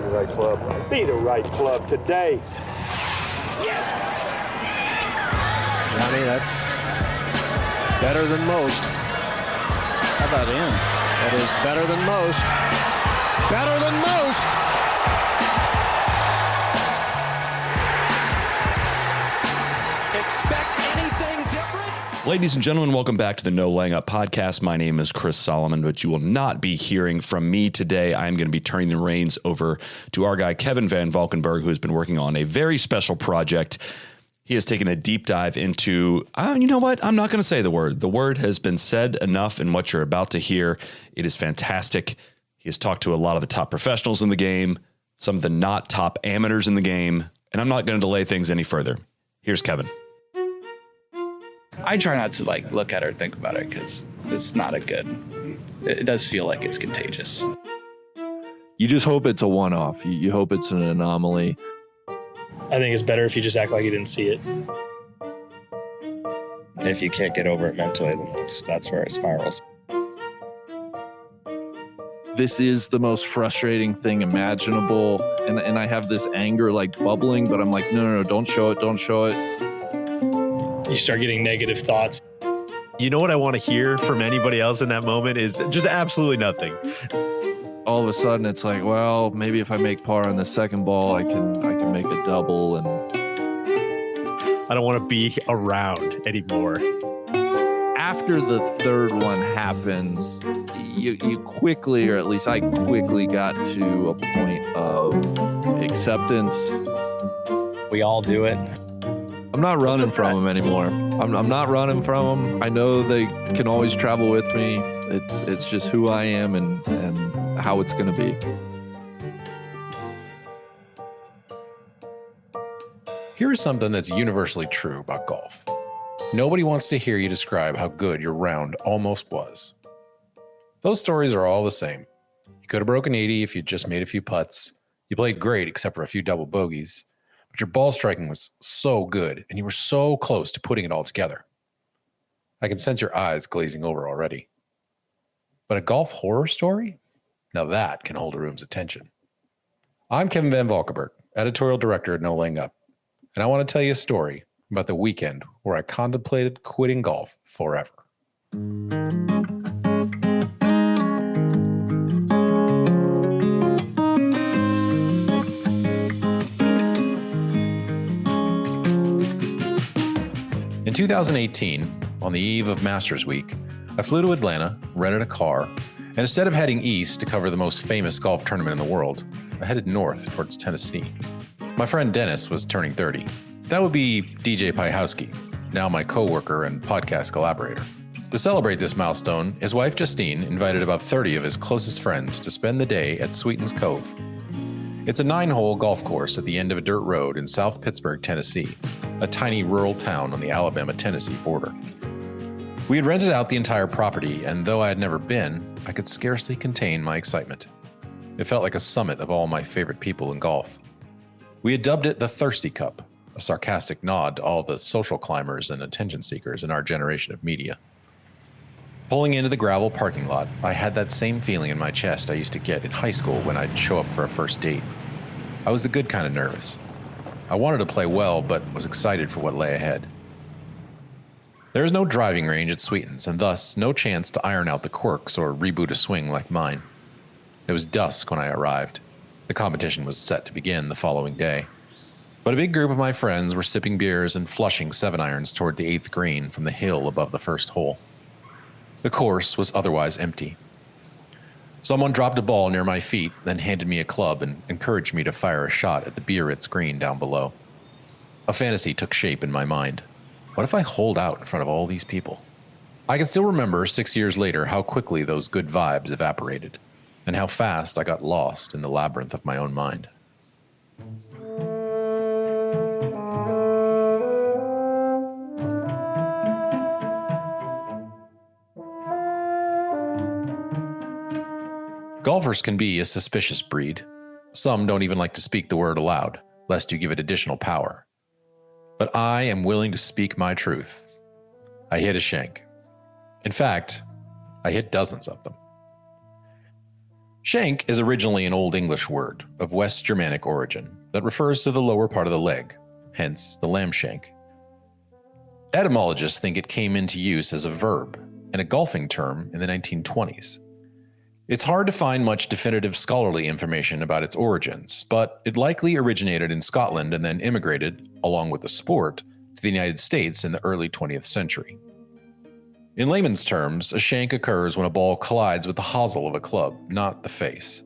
the right club. Be the right club today. Johnny, that's better than most. How about in? That is better than most. Better than most. Expect anything different? Ladies and gentlemen, welcome back to the No Laying Up podcast. My name is Chris Solomon, but you will not be hearing from me today. I'm going to be turning the reins over to our guy, Kevin Van Valkenburg, who has been working on a very special project. He has taken a deep dive into, you know what? I'm not going to say the word. The word has been said enough in what you're about to hear. It is fantastic. He has talked to a lot of the top professionals in the game, some of the not top amateurs in the game, and I'm not going to delay things any further. Here's Kevin. I try not to look at it or think about it because it's not a good. It does feel like it's contagious. You just hope it's a one-off. You hope it's an anomaly. I think it's better if you just act like you didn't see it. And if you can't get over it mentally, then that's where it spirals. This is the most frustrating thing imaginable. And I have this anger bubbling, but I'm like, no, don't show it. Don't show it. You start getting negative thoughts. You know what I want to hear from anybody else in that moment is just absolutely nothing. All of a sudden it's like, well, maybe if I make par on the second ball, I can make a double. And I don't want to be around anymore. After the third one happens, you quickly, or at least I quickly got to a point of acceptance. We all do it. I'm not running from them anymore. I'm not running from them. I know they can always travel with me. It's just who I am and how it's going to be. Here is something that's universally true about golf. Nobody wants to hear you describe how good your round almost was. Those stories are all the same. You could have broken 80 if you just made a few putts. You played great except for a few double bogeys. But your ball striking was so good, and you were so close to putting it all together. I can sense your eyes glazing over already. But a golf horror story? Now that can hold a room's attention. I'm Kevin Van Valkenburg, editorial director at No Laying Up, and I want to tell you a story about the weekend where I contemplated quitting golf forever. In 2018, on the eve of Masters Week, I flew to Atlanta, rented a car, and instead of heading east to cover the most famous golf tournament in the world, I headed north towards Tennessee. My friend Dennis was turning 30. That would be DJ Piehowski, now my coworker and podcast collaborator. To celebrate this milestone, his wife Justine invited about 30 of his closest friends to spend the day at Sweetens Cove. It's a 9-hole golf course at the end of a dirt road in South Pittsburgh, Tennessee, a tiny rural town on the Alabama-Tennessee border. We had rented out the entire property, and though I had never been, I could scarcely contain my excitement. It felt like a summit of all my favorite people in golf. We had dubbed it the Thirsty Cup, a sarcastic nod to all the social climbers and attention seekers in our generation of media. Pulling into the gravel parking lot, I had that same feeling in my chest I used to get in high school when I'd show up for a first date. I was the good kind of nervous. I wanted to play well, but was excited for what lay ahead. There is no driving range at Sweetens, and thus no chance to iron out the quirks or reboot a swing like mine. It was dusk when I arrived. The competition was set to begin the following day. But a big group of my friends were sipping beers and flushing 7-irons toward the 8th green from the hill above the first hole. The course was otherwise empty. Someone dropped a ball near my feet, then handed me a club and encouraged me to fire a shot at the Biarritz green down below. A fantasy took shape in my mind. What if I hold out in front of all these people? I can still remember 6 years later how quickly those good vibes evaporated, and how fast I got lost in the labyrinth of my own mind. Golfers can be a suspicious breed. Some don't even like to speak the word aloud, lest you give it additional power. But I am willing to speak my truth. I hit a shank. In fact, I hit dozens of them. Shank is originally an Old English word of West Germanic origin that refers to the lower part of the leg, hence the lamb shank. Etymologists think it came into use as a verb and a golfing term in the 1920s. It's hard to find much definitive scholarly information about its origins, but it likely originated in Scotland and then immigrated, along with the sport, to the United States in the early 20th century. In layman's terms, a shank occurs when a ball collides with the hosel of a club, not the face.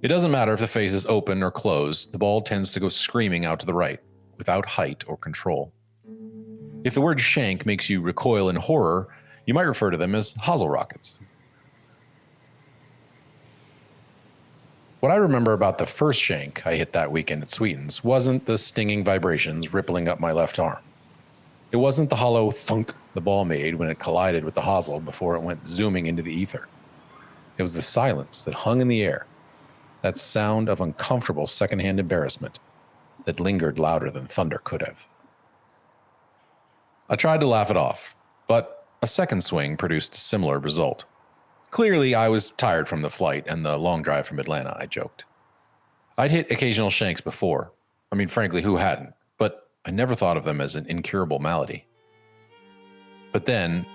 It doesn't matter if the face is open or closed, the ball tends to go screaming out to the right, without height or control. If the word shank makes you recoil in horror, you might refer to them as hosel rockets. What I remember about the first shank I hit that weekend at Sweetens wasn't the stinging vibrations rippling up my left arm. It wasn't the hollow thunk the ball made when it collided with the hosel before it went zooming into the ether. It was the silence that hung in the air, that sound of uncomfortable secondhand embarrassment that lingered louder than thunder could have. I tried to laugh it off, but a second swing produced a similar result. Clearly, I was tired from the flight and the long drive from Atlanta, I joked. I'd hit occasional shanks before. I mean, frankly, who hadn't? But I never thought of them as an incurable malady. But then,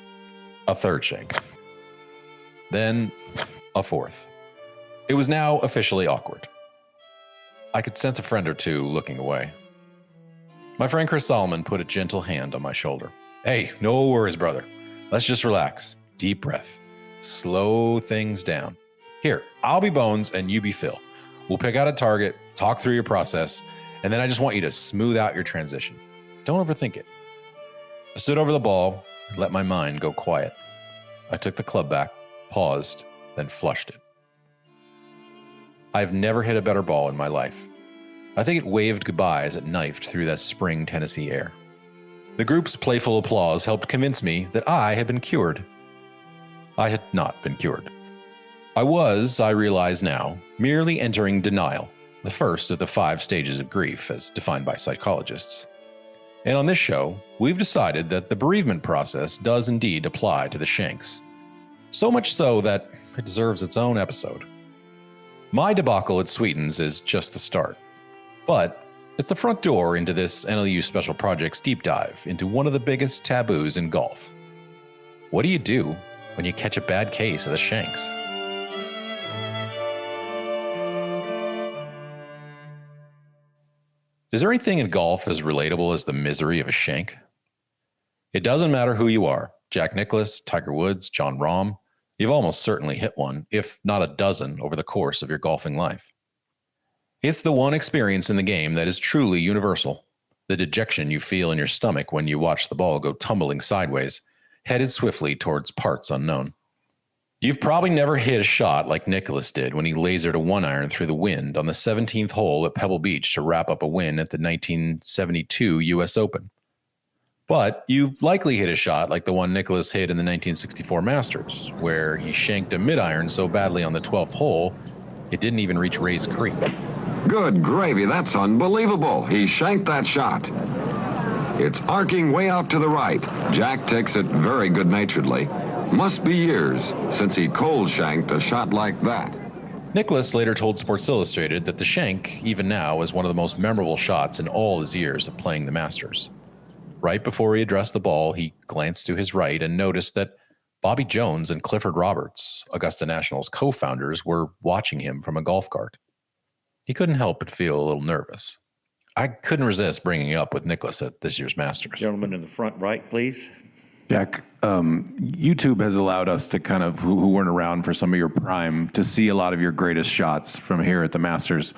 a third shank. Then, a fourth. It was now officially awkward. I could sense a friend or two looking away. My friend Chris Solomon put a gentle hand on my shoulder. Hey, no worries, brother. Let's just relax. Deep breath. Slow things down. Here, I'll be Bones and you be Phil. We'll pick out a target, talk through your process, and then I just want you to smooth out your transition. Don't overthink it. I stood over the ball and let my mind go quiet. I took the club back, paused, then flushed it. I've never hit a better ball in my life. I think it waved goodbye as it knifed through that spring Tennessee air. The group's playful applause helped convince me that I had been cured. I had not been cured. I was, I realize now, merely entering denial, the first of the 5 stages of grief as defined by psychologists. And on this show, we've decided that the bereavement process does indeed apply to the Shanks. So much so that it deserves its own episode. My debacle at Sweetens is just the start, but it's the front door into this NLU Special Projects deep dive into one of the biggest taboos in golf. What do you do when you catch a bad case of the Shanks? Is there anything in golf as relatable as the misery of a shank? It doesn't matter who you are, Jack Nicklaus, Tiger Woods, John Rahm, you've almost certainly hit one, if not a dozen, over the course of your golfing life. It's the one experience in the game that is truly universal, the dejection you feel in your stomach when you watch the ball go tumbling sideways, headed swiftly towards parts unknown. You've probably never hit a shot like Nicklaus did when he lasered a 1-iron through the wind on the 17th hole at Pebble Beach to wrap up a win at the 1972 U.S. Open. But you've likely hit a shot like the one Nicklaus hit in the 1964 Masters, where he shanked a mid-iron so badly on the 12th hole, it didn't even reach Ray's Creek. Good gravy, that's unbelievable. He shanked that shot. It's arcing way out to the right. Jack takes it very good-naturedly. Must be years since he cold shanked a shot like that. Nicklaus later told Sports Illustrated that the shank, even now, is one of the most memorable shots in all his years of playing the Masters. Right before he addressed the ball, he glanced to his right and noticed that Bobby Jones and Clifford Roberts, Augusta National's co-founders, were watching him from a golf cart. He couldn't help but feel a little nervous. I couldn't resist bringing it up with Nicklaus at this year's Masters. Gentleman in the front right, please. Jack, YouTube has allowed us to kind of, who weren't around for some of your prime, to see a lot of your greatest shots from here at the Masters.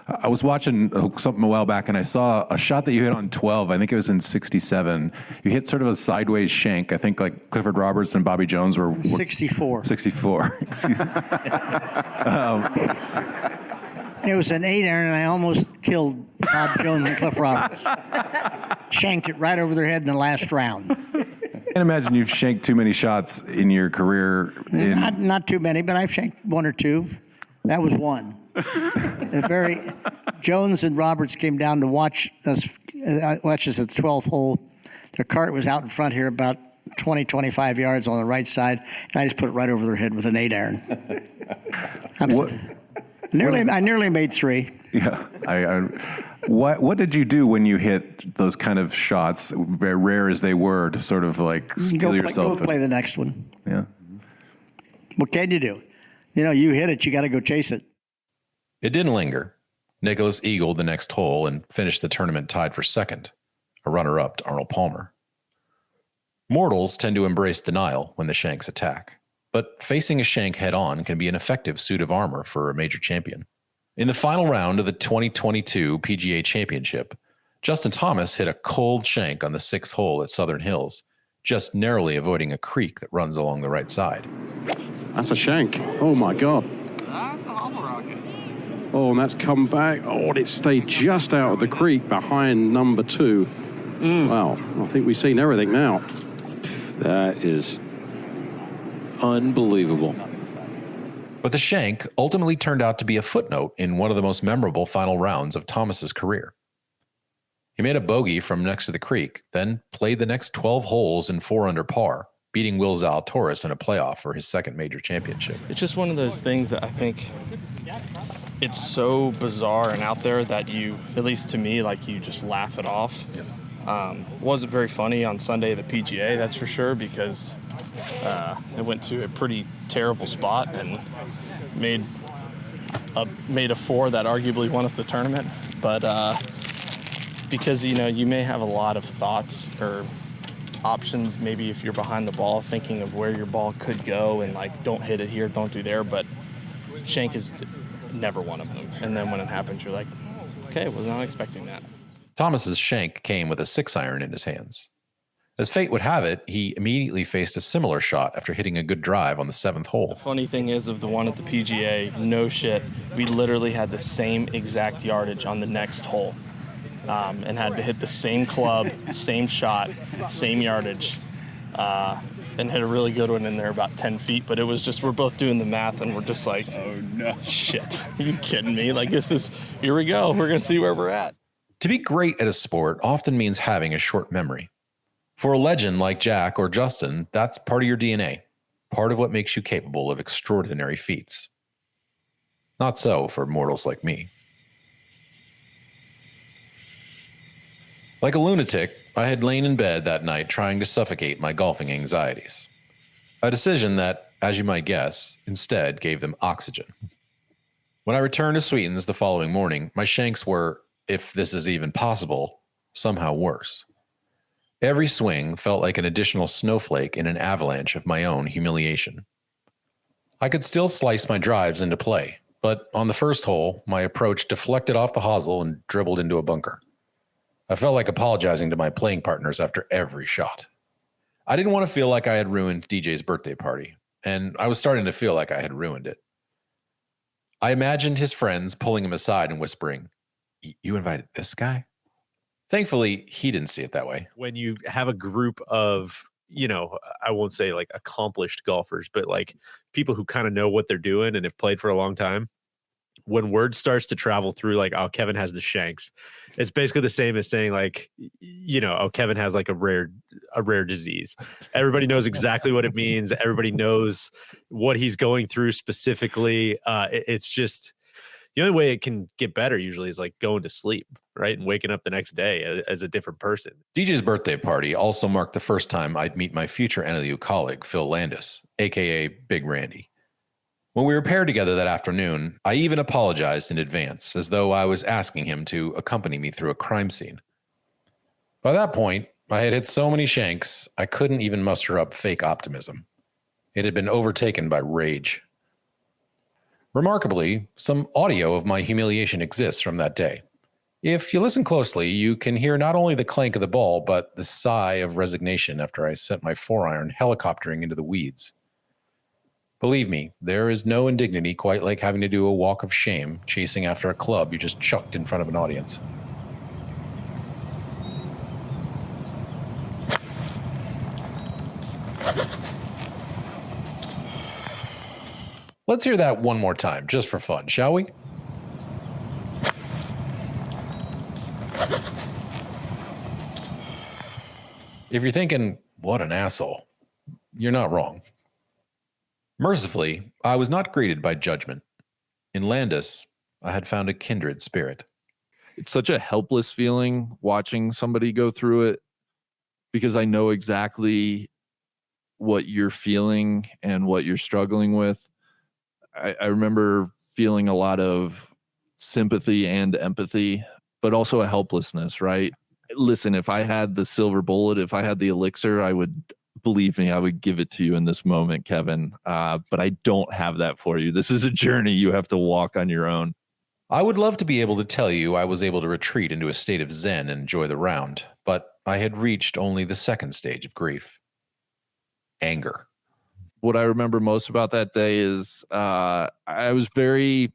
I was watching something a while back, and I saw a shot that you hit on 12. I think it was in 67. You hit sort of a sideways shank. I think like Clifford Roberts and Bobby Jones were 64. 64. Excuse me. It was an 8-iron, and I almost killed Bob Jones and Cliff Roberts. Shanked it right over their head in the last round. I can't imagine you've shanked too many shots in your career. Not too many, but I've shanked 1 or 2. That was one. Jones and Roberts came down to watch us at the 12th hole. Their cart was out in front here about 20, 25 yards on the right side, and I just put it right over their head with an 8-iron. I nearly made 3. Yeah. What did you do when you hit those kind of shots, very rare as they were, to sort of like steel yourself? Go play the next one. Yeah. What can you do? You hit it, you got to go chase it. It didn't linger. Nicholas eagled the next hole and finished the tournament tied for second, a runner-up to Arnold Palmer. Mortals tend to embrace denial when the Shanks attack, but facing a Shank head-on can be an effective suit of armor for a major champion. In the final round of the 2022 PGA Championship, Justin Thomas hit a cold Shank on the 6th hole at Southern Hills, just narrowly avoiding a creek that runs along the right side. That's a Shank. Oh, my God. That's a hosel rocket. Oh, and that's come back. Oh, and it stayed just out of the creek behind number 2. Wow, I think we've seen everything now. That is unbelievable. But the Shank ultimately turned out to be a footnote in one of the most memorable final rounds of Thomas's career. He made a bogey from next to the creek, then played the next 12 holes in 4 under par, beating Will Zalatoris in a playoff for his second major championship. It's just one of those things that I think it's so bizarre and out there that you, at least to me, like you just laugh it off. Wasn't very funny on Sunday at the PGA, that's for sure, because it went to a pretty terrible spot and made a 4 that arguably won us the tournament. But because you may have a lot of thoughts or options, maybe if you're behind the ball, thinking of where your ball could go and like, don't hit it here, don't do there. But Shank is never one of them. And then when it happens, you're like, okay, was not expecting that. Thomas's Shank came with a 6-iron in his hands. As fate would have it, he immediately faced a similar shot after hitting a good drive on the 7th hole. The funny thing is, of the one at the PGA, no shit, we literally had the same exact yardage on the next hole, and had to hit the same club, same shot, same yardage, and hit a really good one in there about 10 feet. But it was just, we're both doing the math, and we're just like, oh no, shit, are you kidding me? Like, here we go, we're going to see where we're at. To be great at a sport often means having a short memory. For a legend like Jack or Justin, that's part of your DNA, part of what makes you capable of extraordinary feats. Not so for mortals like me. Like a lunatic, I had lain in bed that night trying to suffocate my golfing anxieties. A decision that, as you might guess, instead gave them oxygen. When I returned to Sweetens the following morning, my Shanks were, if this is even possible, somehow worse. Every swing felt like an additional snowflake in an avalanche of my own humiliation. I could still slice my drives into play, but on the first hole, my approach deflected off the hosel and dribbled into a bunker. I felt like apologizing to my playing partners after every shot. I didn't want to feel like I had ruined DJ's birthday party, and I was starting to feel like I had ruined it. I imagined his friends pulling him aside and whispering, "You invited this guy?" Thankfully, he didn't see it that way. When you have a group of, I won't say like accomplished golfers, but like people who kind of know what they're doing and have played for a long time, when word starts to travel through like, oh, Kevin has the Shanks, it's basically the same as saying like, oh, Kevin has like a rare disease. Everybody knows exactly what it means. Everybody knows what he's going through specifically. It's just, the only way it can get better usually is like going to sleep, right? And waking up the next day as a different person. DJ's birthday party also marked the first time I'd meet my future NLU colleague, Phil Landis, aka Big Randy. When we were paired together that afternoon, I even apologized in advance, as though I was asking him to accompany me through a crime scene. By that point, I had hit so many Shanks, I couldn't even muster up fake optimism. It had been overtaken by rage. Remarkably, some audio of my humiliation exists from that day. If you listen closely, you can hear not only the clank of the ball, but the sigh of resignation after I sent my 4-iron helicoptering into the weeds. Believe me, there is no indignity quite like having to do a walk of shame chasing after a club you just chucked in front of an audience. Let's hear that one more time, just for fun, shall we? If you're thinking, what an asshole, you're not wrong. Mercifully, I was not greeted by judgment. In Landis, I had found a kindred spirit. It's such a helpless feeling watching somebody go through it, because I know exactly what you're feeling and what you're struggling with. I remember feeling a lot of sympathy and empathy, but also a helplessness, right? Listen, if I had the silver bullet, if I had the elixir, I would, believe me, I would give it to you in this moment, Kevin. But I don't have that for you. This is a journey you have to walk on your own. I would love to be able to tell you I was able to retreat into a state of zen and enjoy the round, but I had reached only the second stage of grief. Anger. What I remember most about that day is I was very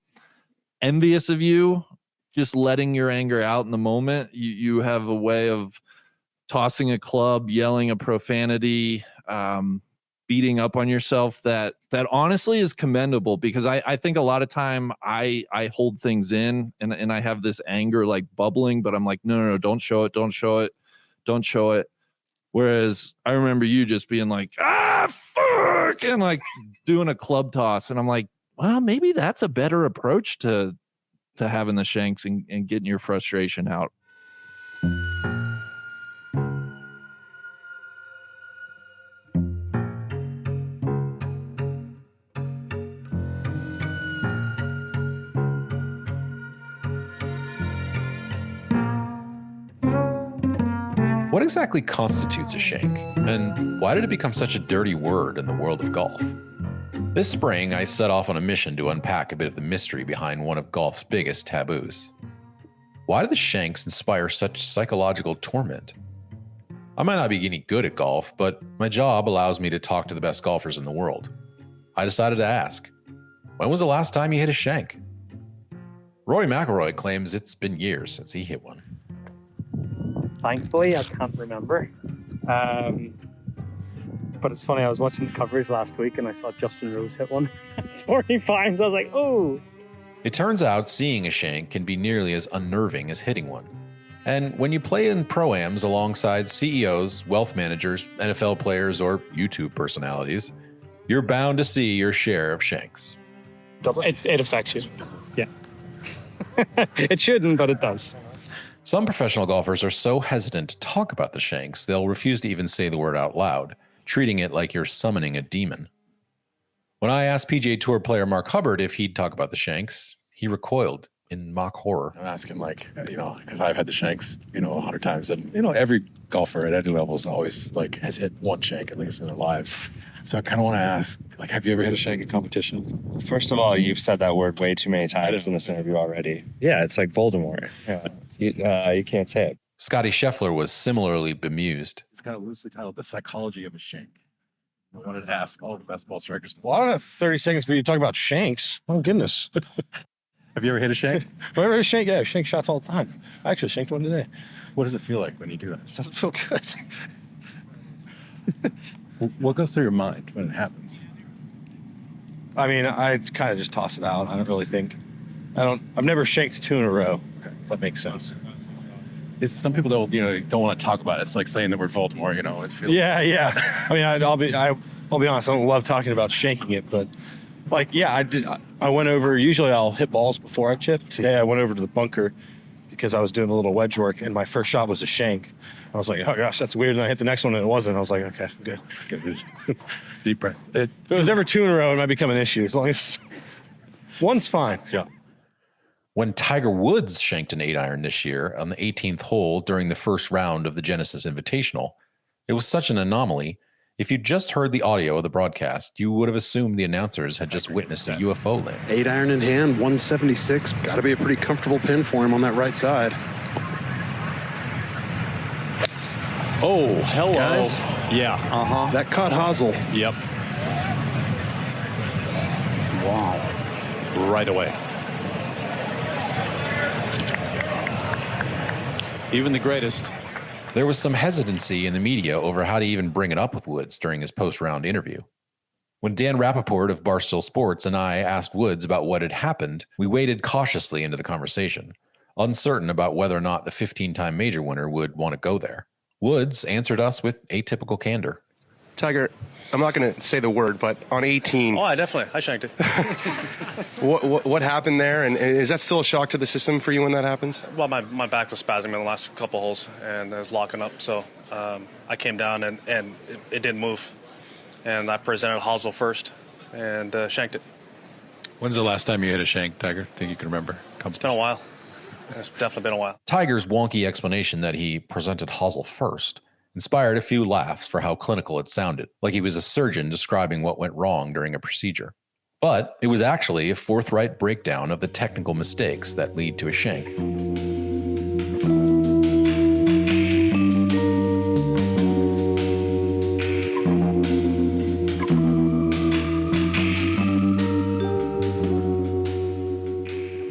envious of you, just letting your anger out in the moment. You have a way of tossing a club, yelling a profanity, beating up on yourself that honestly is commendable, because I think a lot of time I hold things in and I have this anger like bubbling, but I'm like, no, don't show it. Whereas I remember you just being like, fuck, and like doing a club toss. And I'm like, well, maybe that's a better approach to having the shanks and getting your frustration out. What exactly constitutes a shank, and why did it become such a dirty word in the world of golf? This spring, I set off on a mission to unpack a bit of the mystery behind one of golf's biggest taboos. Why do the shanks inspire such psychological torment? I might not be any good at golf, but my job allows me to talk to the best golfers in the world. I decided to ask, when was the last time you hit a shank? Rory McIlroy claims it's been years since he hit one. Thankfully, I can't remember. But it's funny, I was watching the coverage last week and I saw Justin Rose hit one. 25 I was like, oh. It turns out seeing a shank can be nearly as unnerving as hitting one. And when you play in pro-ams alongside CEOs, wealth managers, NFL players, or YouTube personalities, you're bound to see your share of shanks. It affects you. Yeah. It shouldn't, but it does. Some professional golfers are so hesitant to talk about the shanks, they'll refuse to even say the word out loud, treating it like you're summoning a demon. When I asked PGA Tour player Mark Hubbard if he'd talk about the shanks, he recoiled in mock horror. I'm asking, because I've had the shanks, 100 times, and every golfer at any level is always has hit one shank at least in their lives. So I kind of want to ask, have you ever hit a shank in competition? First of all, you've said that word way too many times in this interview already. Yeah, it's like Voldemort. Yeah, you can't say it. Scottie Scheffler was similarly bemused. It's kind of loosely titled The Psychology of a Shank. I wanted to ask all the best ball strikers. Well, I don't have 30 seconds for you to talk about shanks. Oh, goodness. Have you ever hit a shank? Have I ever hit a shank? Yeah, I have shank shots all the time. I actually shanked one today. What does it feel like when you do that? It doesn't feel good. What goes through your mind when it happens? I mean, I kind of just toss it out. I don't really think. I've never shanked two in a row. Okay. That makes sense. Some people don't want to talk about it. It's like saying the word Voldemort. It feels. Yeah. I mean, I'll be honest. I don't love talking about shanking it, but I did. I went over. Usually, I'll hit balls before I chip. Today, I went over to the bunker because I was doing a little wedge work, and my first shot was a shank. I was like, oh gosh, that's weird. And I hit the next one, and it wasn't. I was like, okay, good. Deep breath. If it was ever two in a row, it might become an issue. As long as one's fine. Yeah. When Tiger Woods shanked an 8-iron this year on the 18th hole during the first round of the Genesis Invitational, it was such an anomaly. If you'd just heard the audio of the broadcast, you would have assumed the announcers had just witnessed a UFO land. 8-iron in hand, 176. Got to be a pretty comfortable pin for him on that right side. Oh, hello. Guys? Yeah. Uh-huh. That caught Hazel. Yep. Wow. Right away. Even the greatest. There was some hesitancy in the media over how to even bring it up with Woods during his post-round interview. When Dan Rappaport of Barstool Sports and I asked Woods about what had happened, we waded cautiously into the conversation, uncertain about whether or not the 15-time major winner would want to go there. Woods answered us with atypical candor. Tiger, I'm not going to say the word, but on 18, Oh, I shanked it. what happened there? And is that still a shock to the system for you when that happens? Well, my back was spasming in the last couple holes, and it was locking up. So I came down, and it didn't move. And I presented hosel first and shanked it. When's the last time you hit a shank, Tiger? Think you can remember? It's been a while. It's definitely been a while. Tiger's wonky explanation that he presented hosel first inspired a few laughs for how clinical it sounded, like he was a surgeon describing what went wrong during a procedure. But it was actually a forthright breakdown of the technical mistakes that lead to a shank.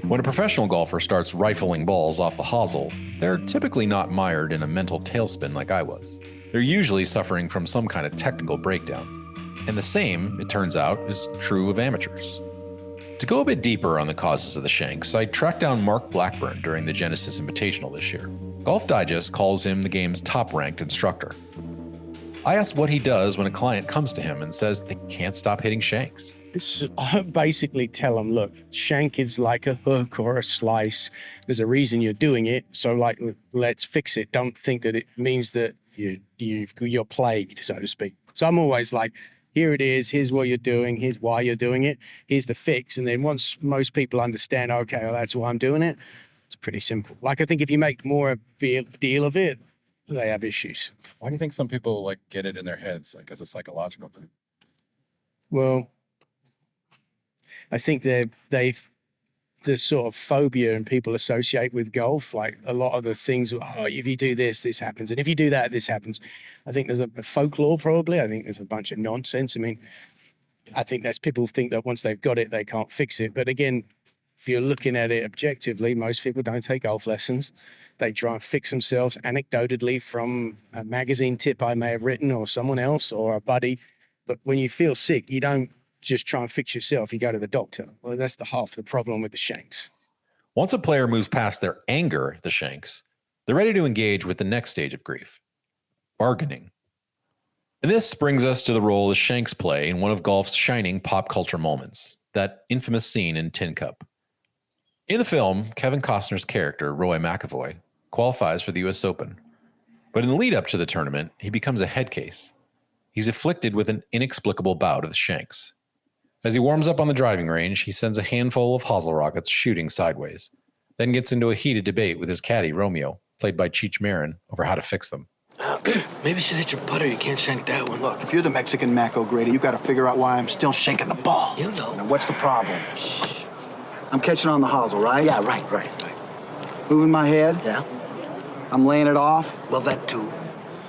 When a professional golfer starts rifling balls off the hosel, they're typically not mired in a mental tailspin like I was. They're usually suffering from some kind of technical breakdown. And the same, it turns out, is true of amateurs. To go a bit deeper on the causes of the shanks, I tracked down Mark Blackburn during the Genesis Invitational this year. Golf Digest calls him the game's top-ranked instructor. I asked what he does when a client comes to him and says they can't stop hitting shanks. I basically tell them, look, shank is like a hook or a slice. There's a reason you're doing it. So like, let's fix it. Don't think that it means that you're plagued, so to speak. So I'm always like, here it is. Here's what you're doing. Here's why you're doing it. Here's the fix. And then once most people understand, okay, well, that's why I'm doing it. It's pretty simple. Like, I think if you make more a big deal of it, they have issues. Why do you think some people like get it in their heads, like as a psychological thing? Well, I think the sort of phobia and people associate with golf, like a lot of the things, oh, if you do this, this happens. And if you do that, this happens. I think there's a folklore probably. I think there's a bunch of nonsense. I mean, I think that's people think that once they've got it, they can't fix it. But again, if you're looking at it objectively, most people don't take golf lessons. They try and fix themselves anecdotally from a magazine tip I may have written or someone else or a buddy. But when you feel sick, you don't just try and fix yourself, you go to the doctor. Well, that's the half the problem with the shanks. Once a player moves past their anger, the shanks, they're ready to engage with the next stage of grief, bargaining. And this brings us to the role the shanks play in one of golf's shining pop culture moments, that infamous scene in Tin Cup. In the film, Kevin Costner's character, Rory McIlroy, qualifies for the U.S. Open. But in the lead up to the tournament, he becomes a head case. He's afflicted with an inexplicable bout of the shanks. As he warms up on the driving range, he sends a handful of hosel rockets shooting sideways, then gets into a heated debate with his caddy, Romeo, played by Cheech Marin, over how to fix them. Maybe you should hit your putter. You can't shank that one. Look, if you're the Mexican Mac O'Grady, you got to figure out why I'm still shanking the ball. You know. Now, what's the problem? I'm catching on the hosel, right? Yeah, right. Moving my head? Yeah. I'm laying it off? Well, that too.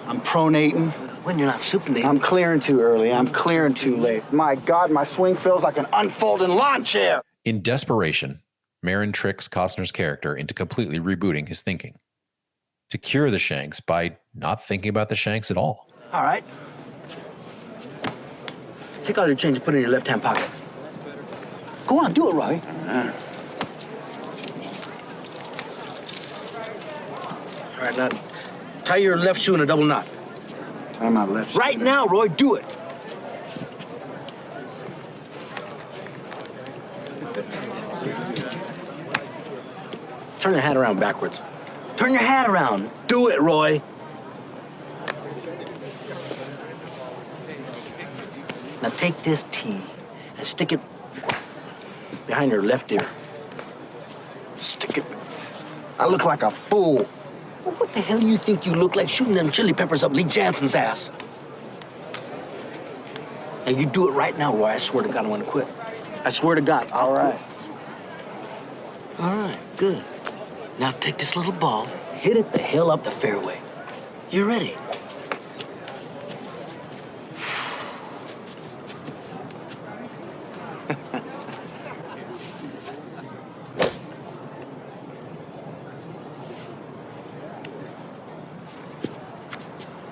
I'm pronating. When you're not supinating. I'm clearing too early. I'm clearing too late. My God, my swing feels like an unfolding lawn chair. In desperation, Marin tricks Costner's character into completely rebooting his thinking. To cure the shanks by not thinking about the shanks at all. All right. Take all your change and put it in your left-hand pocket. Go on, do it, Roy. All right, now, tie your left shoe in a double knot. Tie my left shoe. Right now, Roy, do it. Turn your hat around backwards. Turn your hat around. Do it, Roy. Now take this tee and stick it behind your left ear. Stick it. I look like a fool. Well, what the hell do you think you look like shooting them chili peppers up Lee Jansen's ass? And you do it right now, Roy. I swear to God, I want to quit. I swear to God. All right. All right, good. Now take this little ball, hit it the hell up the fairway. You ready?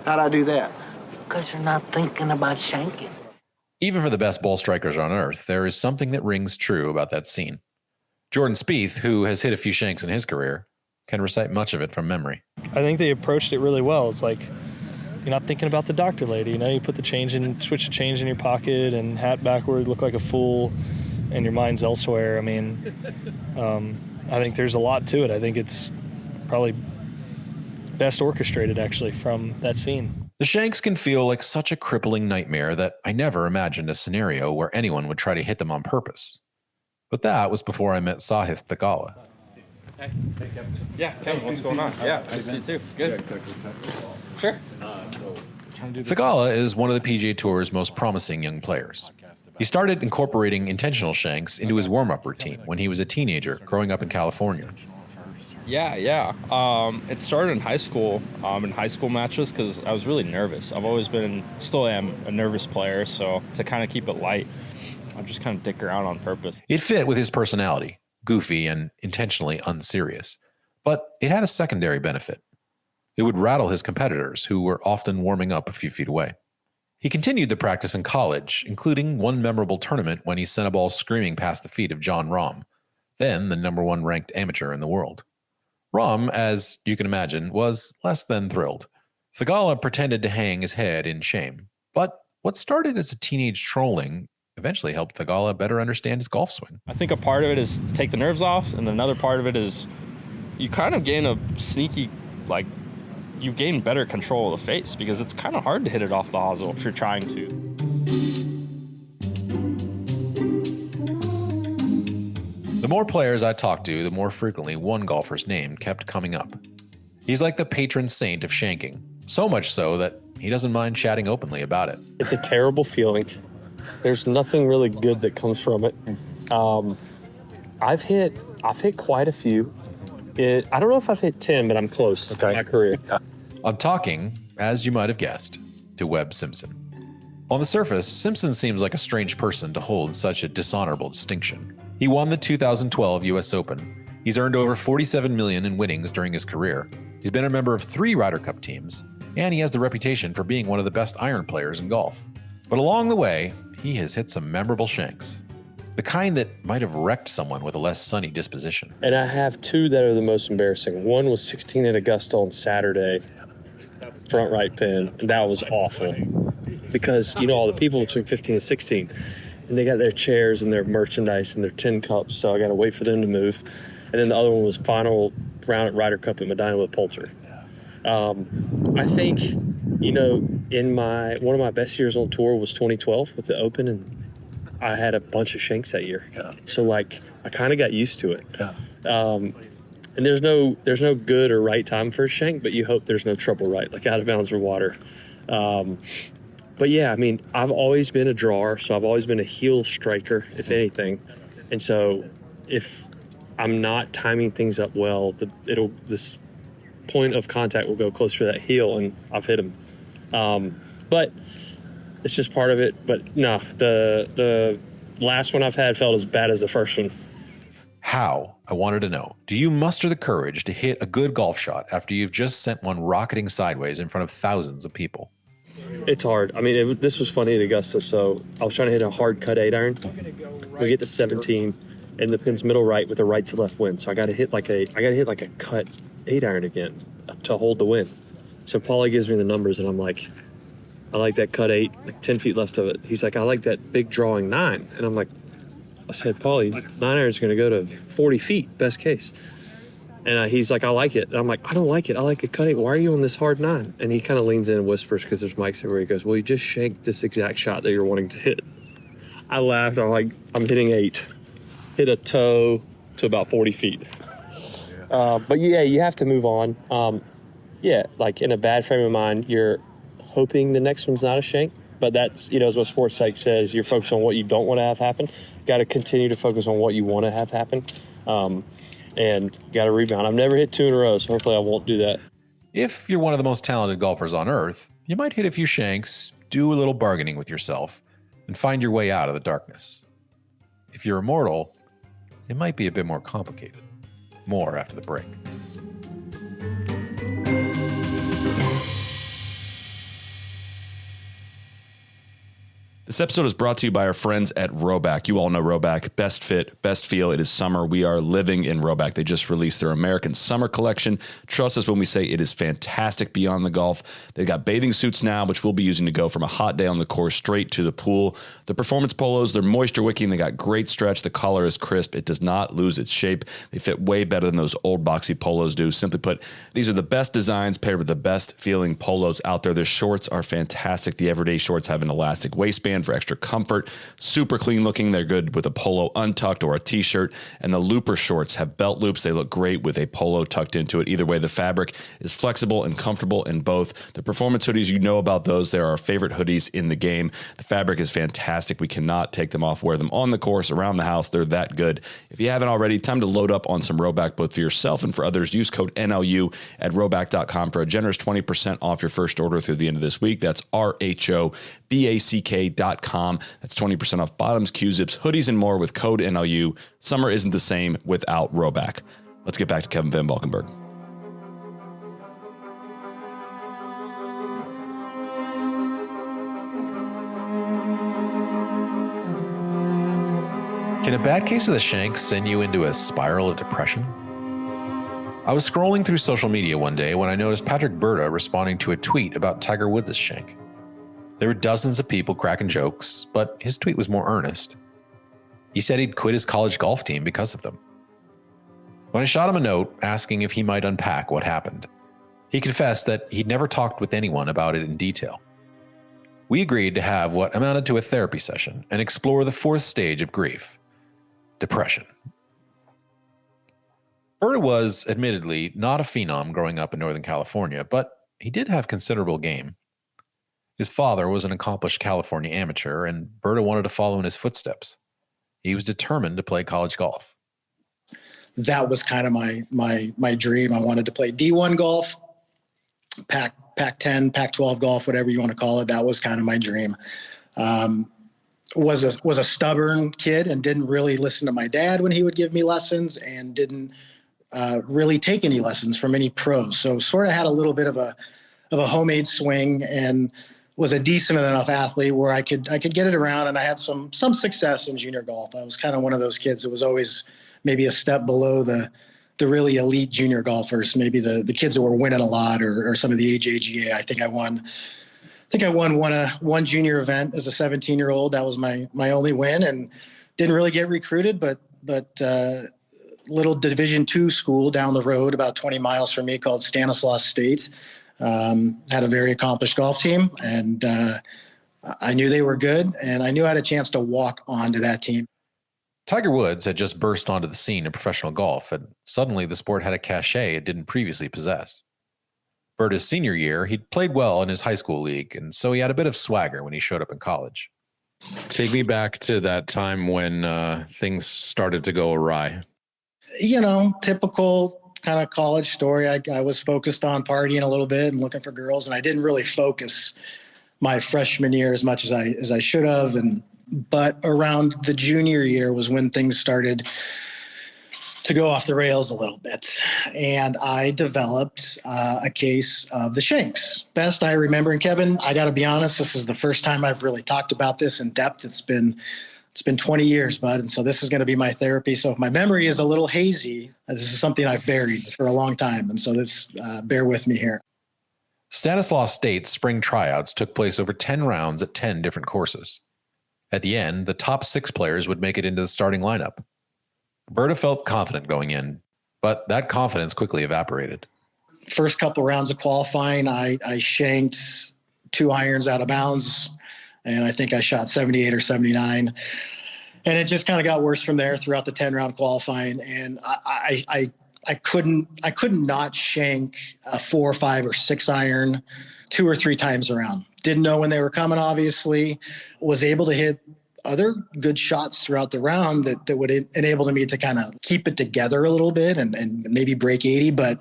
How'd I do that? Because you're not thinking about shanking. Even for the best ball strikers on earth, there is something that rings true about that scene. Jordan Spieth, who has hit a few shanks in his career, can recite much of it from memory. I think they approached it really well. It's like, you're not thinking about the doctor lady. You put switch the change in your pocket and hat backward, look like a fool, and your mind's elsewhere. I mean, I think there's a lot to it. I think it's probably best orchestrated, actually, from that scene. The Shanks can feel like such a crippling nightmare that I never imagined a scenario where anyone would try to hit them on purpose. But that was before I met Sahith Thagala. Hey, Kevin. Yeah, Kevin, what's going on? Yeah, nice to see you too. Good. Sure. Thagala is one of the PGA Tour's most promising young players. He started incorporating intentional shanks into his warm-up routine when he was a teenager growing up in California. Yeah. It started in high school matches, because I was really nervous. I've always still am a nervous player, so to kind of keep it light, I just kind of dick around on purpose. It fit with his personality, goofy and intentionally unserious. But it had a secondary benefit. It would rattle his competitors, who were often warming up a few feet away. He continued the practice in college, including one memorable tournament when he sent a ball screaming past the feet of John Rahm, then the #1 ranked amateur in the world. Rahm, as you can imagine, was less than thrilled. Thagala pretended to hang his head in shame. But what started as a teenage trolling eventually helped Thagala better understand his golf swing. I think a part of it is take the nerves off, and another part of it is you kind of gain a sneaky, you gain better control of the face, because it's kind of hard to hit it off the hosel if you're trying to. The more players I talked to, the more frequently one golfer's name kept coming up. He's like the patron saint of shanking, so much so that he doesn't mind chatting openly about it. It's a terrible feeling. There's nothing really good that comes from it. I've hit quite a few. I don't know if I've hit 10, but I'm close in my career. I'm talking, as you might have guessed, to Webb Simpson. On the surface, Simpson seems like a strange person to hold such a dishonorable distinction. He won the 2012 U.S. Open. He's earned over $47 million in winnings during his career. He's been a member of 3 Ryder Cup teams, and he has the reputation for being one of the best iron players in golf. But along the way, he has hit some memorable shanks. The kind that might have wrecked someone with a less sunny disposition. And I have 2 that are the most embarrassing. One was 16 at Augusta on Saturday, front right pin, and that was awful. Because, all the people between 15 and 16, and they got their chairs and their merchandise and their tin cups, so I got to wait for them to move. And then the other one was final round at Ryder Cup at Medina with Poulter. I think, in one of my best years on tour was 2012 with the Open, and I had a bunch of shanks that year. Yeah. So I kind of got used to it. Yeah. And there's no good or right time for a shank, but you hope there's no trouble, right? Like out of bounds or water. But yeah, I mean, I've always been a drawer, so I've always been a heel striker, if anything. And so if I'm not timing things up well, this point of contact will go closer to that heel, and I've hit him. But it's just part of it. But no, the last one I've had felt as bad as the first one. How, I wanted to know, do you muster the courage to hit a good golf shot after you've just sent one rocketing sideways in front of thousands of people? It's hard. I mean, this was funny at Augusta. So I was trying to hit a hard cut 8-iron. We get to 17, and the pin's middle right with a right to left wind. So I got to hit like a cut 8-iron again to hold the wind. So Paulie gives me the numbers, and I'm like, I like that cut 8, 10 feet left of it. He's like, I like that big drawing 9, and I'm like, I said, Paulie, 9-iron's going to go to 40 feet, best case. And he's like, I like it. And I'm like, I don't like it. I like a cut 8. Why are you on this hard 9? And he kind of leans in and whispers, because there's mics everywhere. He goes, well, you just shanked this exact shot that you're wanting to hit. I laughed. I'm like, I'm hitting 8. Hit a toe to about 40 feet. But yeah, you have to move on. In a bad frame of mind, you're hoping the next one's not a shank. But that's, as what sports psych says, you're focused on what you don't want to have happen. Got to continue to focus on what you want to have happen. And got to rebound. I've never hit 2 in a row, so hopefully I won't do that. If you're one of the most talented golfers on earth, you might hit a few shanks, do a little bargaining with yourself, and find your way out of the darkness. If you're immortal, it might be a bit more complicated. More after the break. This episode is brought to you by our friends at Roback. You all know Roback. Best fit, best feel. It is summer. We are living in Roback. They just released their American Summer Collection. Trust us when we say it is fantastic beyond the golf. They've got bathing suits now, which we'll be using to go from a hot day on the course straight to the pool. The performance polos, they're moisture wicking. They got great stretch. The collar is crisp. It does not lose its shape. They fit way better than those old boxy polos do. Simply put, these are the best designs paired with the best feeling polos out there. Their shorts are fantastic. The everyday shorts have an elastic waistband for extra comfort. Super clean looking. They're good with a polo untucked or a t-shirt. And the looper shorts have belt loops. They look great with a polo tucked into it. Either way, the fabric is flexible and comfortable in both. The performance hoodies, you know about those. They're our favorite hoodies in the game. The fabric is fantastic. We cannot take them off, wear them on the course, around the house. They're that good. If you haven't already, time to load up on some Roback both for yourself and for others. Use code NLU at roback.com for a generous 20% off your first order through the end of this week. That's RHOBACK.com. That's 20% off bottoms, Q-zips, hoodies, and more with code NLU. Summer isn't the same without Roback. Let's get back to Kevin Van Valkenburg. Can a bad case of the Shanks send you into a spiral of depression? I was scrolling through social media one day when I noticed Patrick Berta responding to a tweet about Tiger Woods' shank. There were dozens of people cracking jokes, but his tweet was more earnest. He said he'd quit his college golf team because of them. When I shot him a note asking if he might unpack what happened, he confessed that he'd never talked with anyone about it in detail. We agreed to have what amounted to a therapy session and explore the fourth stage of grief: depression. Berta was, admittedly, not a phenom growing up in Northern California, but he did have considerable game. His father was an accomplished California amateur, and Berta wanted to follow in his footsteps. He was determined to play college golf. That was kind of my dream. I wanted to play D1 golf, Pac-10, Pac-12 golf, whatever you want to call it. That was kind of my dream. Was a stubborn kid and didn't really listen to my dad when he would give me lessons, and didn't really take any lessons from any pros. So sort of had a little bit of a homemade swing, and was a decent enough athlete where I could get it around, and I had some success in junior golf. I was kind of one of those kids that was always maybe a step below the really elite junior golfers, maybe the kids that were winning a lot, or some of the AJGA. I think I won one junior event as a 17-year-old. That was my only win, and didn't really get recruited, but little Division II school down the road, about 20 miles from me, called Stanislaus State. Had a very accomplished golf team, and I knew they were good, and I knew I had a chance to walk onto that team. Tiger Woods had just burst onto the scene in professional golf, and suddenly the sport had a cachet it didn't previously possess. Berta's senior year, he'd played well in his high school league, and so he had a bit of swagger when he showed up in college. Take me back to that time when things started to go awry. You know, typical kind of college story. I was focused on partying a little bit and looking for girls, and I didn't really focus my freshman year as much as I should have. But around the junior year was when things started to go off the rails a little bit, and I developed a case of the Shanks. Best I remember, and Kevin, I got to be honest, this is the first time I've really talked about this in depth. It's been 20 years, bud, and so this is going to be my therapy. So if my memory is a little hazy, this is something I've buried for a long time, and so bear with me here. Stanislaus State's spring tryouts took place over 10 rounds at 10 different courses. At the end, the top 6 players would make it into the starting lineup. Berta felt confident going in, but that confidence quickly evaporated. First couple rounds of qualifying, I shanked 2 irons out of bounds, and I think I shot 78 or 79. And it just kind of got worse from there throughout the 10-round qualifying. And I couldn't not shank a 4 or 5 or 6 iron 2 or 3 times around. Didn't know when they were coming, obviously. Was able to hit other good shots throughout the round that would enable me to kind of keep it together a little bit and maybe break 80, but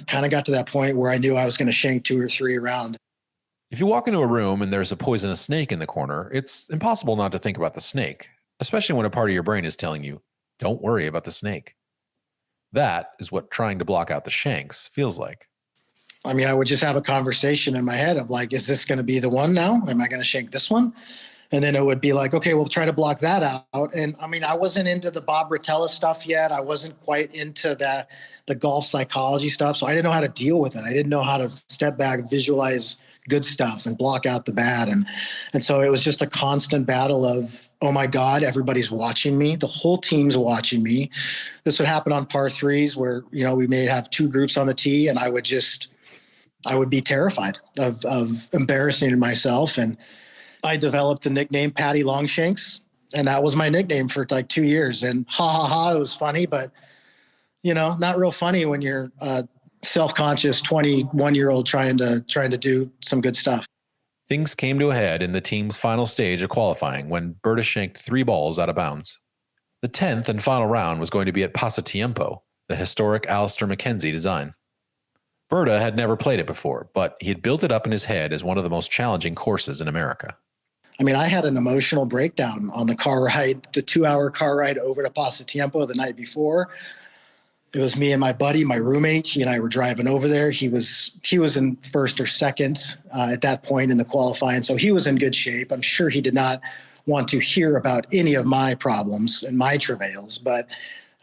kind of got to that point where I knew I was going to shank 2 or 3 around. If you walk into a room and there's a poisonous snake in the corner, it's impossible not to think about the snake, especially when a part of your brain is telling you, don't worry about the snake. That is what trying to block out the Shanks feels like. I mean, I would just have a conversation in my head of like, is this going to be the one now? Am I going to shank this one? And then it would be like, okay, we'll try to block that out. And I mean, I wasn't into the Bob Rotella stuff yet. I wasn't quite into the golf psychology stuff. So I didn't know how to deal with it. I didn't know how to step back, visualize good stuff and block out the bad. And so it was just a constant battle of, oh my God, everybody's watching me. The whole team's watching me. This would happen on par threes where, you know, we may have two groups on the tee, and I would be terrified of embarrassing myself. And I developed the nickname Patty Longshanks, and that was my nickname for like 2 years. And it was funny, but you know, not real funny when you're a self-conscious 21-year-old trying to do some good stuff. Things came to a head in the team's final stage of qualifying when Berta shanked 3 balls out of bounds. The 10th and final round was going to be at Pasatiempo, the historic Alistair Mackenzie design. Berta had never played it before, but he had built it up in his head as one of the most challenging courses in America. I mean, I had an emotional breakdown on the car ride, the 2-hour car ride over to Pasatiempo the night before. It was me and my buddy, my roommate. He and I were driving over there. He was in first or second at that point in the qualifying, so he was in good shape. I'm sure he did not want to hear about any of my problems and my travails, but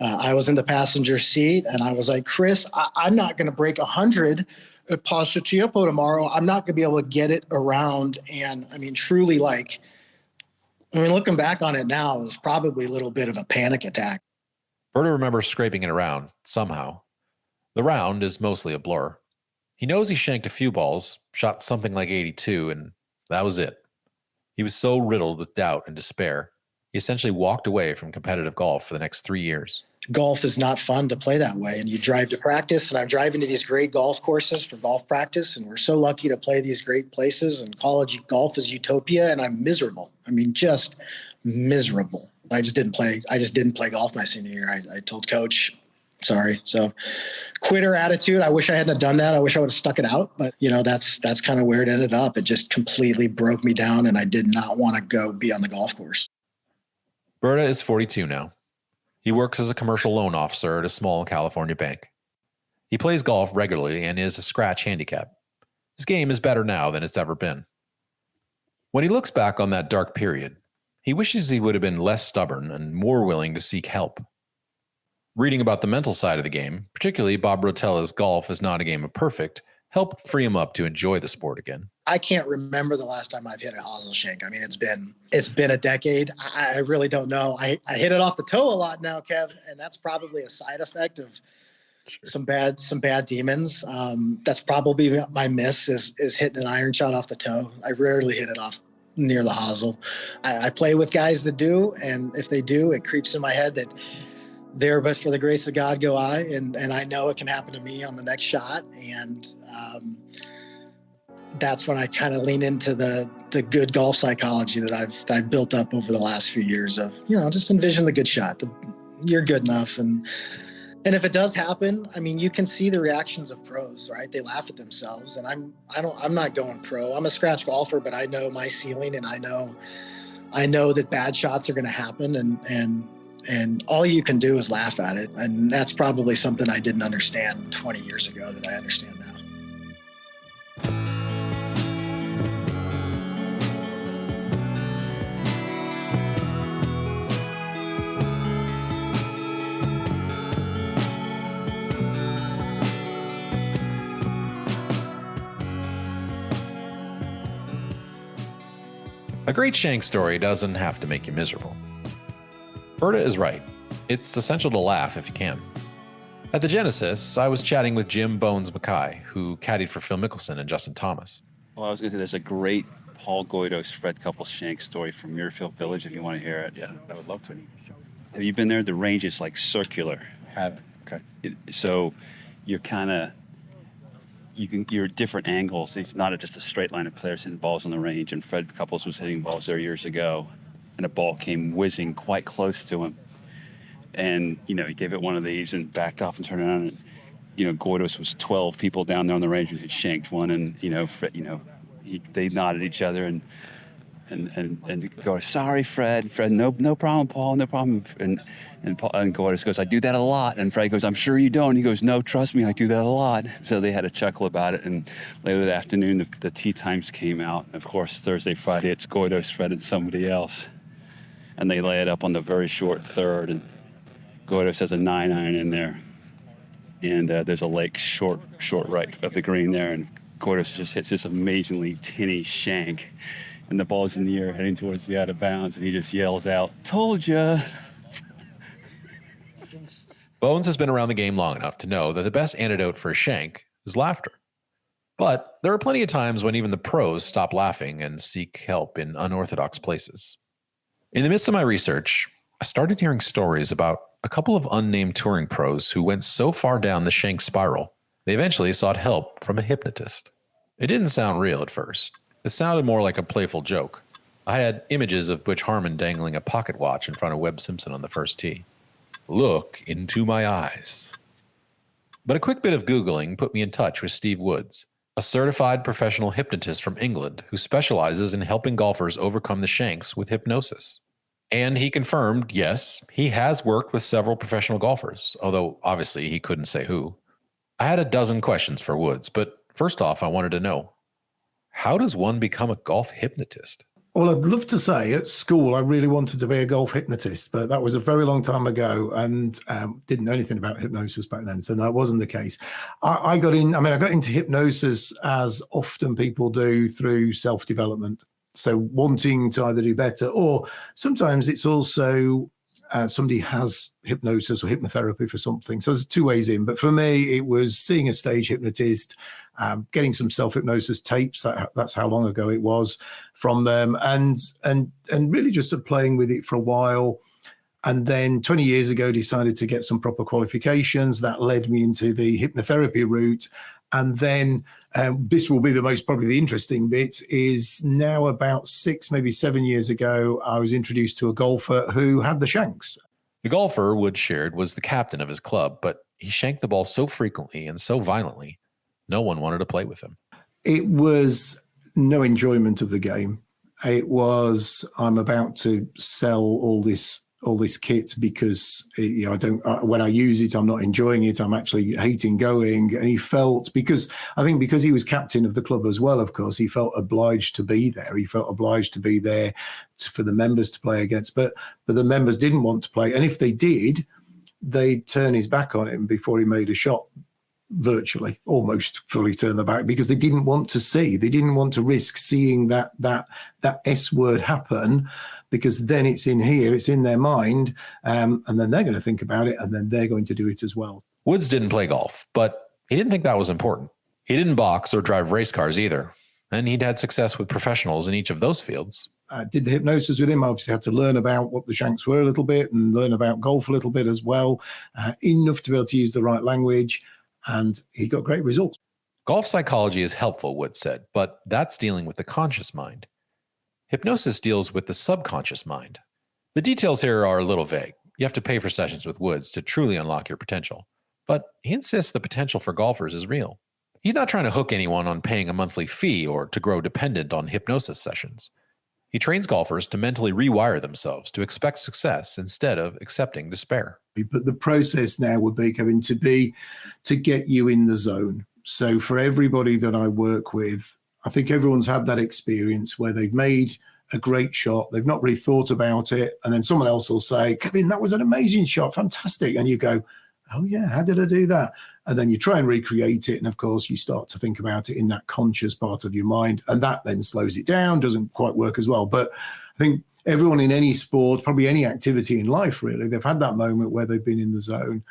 I was in the passenger seat, and I was like, Chris, I'm not going to break 100 at Pasatiempo tomorrow. I'm not going to be able to get it around. And I mean, truly, looking back on it now, it was probably a little bit of a panic attack. Berta remembers scraping it around somehow. The round is mostly a blur. He knows he shanked a few balls, shot something like 82, and that was it. He was so riddled with doubt and despair, he essentially walked away from competitive golf for the next 3 years. Golf is not fun to play that way. And you drive to practice, and I'm driving to these great golf courses for golf practice. And we're so lucky to play these great places, and college golf is utopia. And I'm miserable. I mean, just miserable. I just didn't play golf my senior year. I told coach, sorry. So quitter attitude. I wish I hadn't done that. I wish I would have stuck it out, but you know, that's kind of where it ended up. It just completely broke me down, and I did not want to go be on the golf course. Berta is 42 now. He works as a commercial loan officer at a small California bank. He plays golf regularly and is a scratch handicap. His game is better now than it's ever been. When he looks back on that dark period, he wishes he would have been less stubborn and more willing to seek help. Reading about the mental side of the game, particularly Bob Rotella's Golf is Not a Game of Perfect, helped free him up to enjoy the sport again. I can't remember the last time I've hit a hosel shank. I mean, it's been a decade. I really don't know. I hit it off the toe a lot now, Kev, and that's probably a side effect of some bad demons. That's probably my miss is hitting an iron shot off the toe. I rarely hit it off near the hosel. I play with guys that do, and if they do, it creeps in my head that there, but for the grace of God go I, and I know it can happen to me on the next shot. And that's when I kind of lean into the good golf psychology that I've built up over the last few years of, you know, just envision the good shot. You're good enough. And if it does happen, I mean, you can see the reactions of pros, right? They laugh at themselves, and I'm not going pro. I'm a scratch golfer, but I know my ceiling, and I know that bad shots are going to happen, and all you can do is laugh at it. And that's probably something I didn't understand 20 years ago that I understand now. A great shank story doesn't have to make you miserable. Berta is right. It's essential to laugh if you can. At the Genesis, I was chatting with Jim Bones Mackay, who caddied for Phil Mickelson and Justin Thomas. Well, I was going to say there's a great Paul Goydos, Fred Couples shank story from Muirfield Village if you want to hear it. Yeah, I would love to. Have you been there? The range is like circular. Haven't. Okay. So you're kind of, you're at different angles. It's not just a straight line of players hitting balls on the range. And Fred Couples was hitting balls there years ago, and a ball came whizzing quite close to him. And, you know, he gave it one of these and backed off and turned around. And, you know, Goydos was 12 people down there on the range and had shanked one. And, you know, Fred, they nodded at each other. And And goes, sorry, Fred. Fred, no problem, Paul, no problem. And Gordis goes, I do that a lot. And Fred goes, I'm sure you don't. He goes, no, trust me, I do that a lot. So they had a chuckle about it. And later that afternoon, the tee times came out. And of course, Thursday, Friday, it's Gordos, Fred, and somebody else. And they lay it up on the very short third. And Gordos has a 9-iron in there. And there's a lake short right of the green there. And Gordos just hits this amazingly tinny shank. And the ball's in the air heading towards the out of bounds, and he just yells out, told ya. Bones has been around the game long enough to know that the best antidote for a shank is laughter. But there are plenty of times when even the pros stop laughing and seek help in unorthodox places. In the midst of my research, I started hearing stories about a couple of unnamed touring pros who went so far down the shank spiral, they eventually sought help from a hypnotist. It didn't sound real at first. It sounded more like a playful joke. I had images of Butch Harmon dangling a pocket watch in front of Webb Simpson on the first tee. Look into my eyes. But a quick bit of Googling put me in touch with Steve Woods, a certified professional hypnotist from England who specializes in helping golfers overcome the shanks with hypnosis. And he confirmed, yes, he has worked with several professional golfers, although obviously he couldn't say who. I had a dozen questions for Woods, but first off, I wanted to know, how does one become a golf hypnotist? Well, I'd love to say at school I really wanted to be a golf hypnotist, but that was a very long time ago and didn't know anything about hypnosis back then, so that wasn't the case. I got into hypnosis as often people do through self-development. So wanting to either do better, or sometimes it's also somebody has hypnosis or hypnotherapy for something. So there's two ways in. But for me, it was seeing a stage hypnotist, getting some self-hypnosis tapes. That's how long ago it was from them, and really just playing with it for a while. And then 20 years ago, decided to get some proper qualifications. That led me into the hypnotherapy route. And then this will be probably the interesting bit, is now about 6, maybe 7 years ago, I was introduced to a golfer who had the shanks. The golfer Wood shared was the captain of his club, but he shanked the ball so frequently and so violently, no one wanted to play with him. It was no enjoyment of the game. It was, I'm about to sell all this kit because when I use it, I'm not enjoying it. I'm actually hating going. And he felt, because he was captain of the club as well, of course, he felt obliged to be there. He felt obliged to be there for the members to play against, but the members didn't want to play. And if they did, they'd turn his back on him before he made a shot. Virtually, almost fully turn the back, because they didn't want to risk seeing that S word happen, because then it's in here, it's in their mind, and then they're going to think about it, and then they're going to do it as well. Woods didn't play golf, but he didn't think that was important. He didn't box or drive race cars either, and he'd had success with professionals in each of those fields. I did the hypnosis with him. I obviously had to learn about what the shanks were a little bit and learn about golf a little bit as well, enough to be able to use the right language. And he got great results. Golf psychology is helpful, Wood said, but that's dealing with the conscious mind. Hypnosis deals with the subconscious mind. The details here are a little vague. You have to pay for sessions with Woods to truly unlock your potential. But he insists the potential for golfers is real. He's not trying to hook anyone on paying a monthly fee or to grow dependent on hypnosis sessions. He trains golfers to mentally rewire themselves to expect success instead of accepting despair. But the process now would be, Kevin, to get you in the zone. So for everybody that I work with, I think everyone's had that experience where they've made a great shot, they've not really thought about it, and then someone else will say, Kevin, that was an amazing shot, fantastic. And you go, oh yeah, how did I do that? And then you try and recreate it. And of course, you start to think about it in that conscious part of your mind. And that then slows it down, doesn't quite work as well. But I think everyone in any sport, probably any activity in life, really, they've had that moment where they've been in the zone.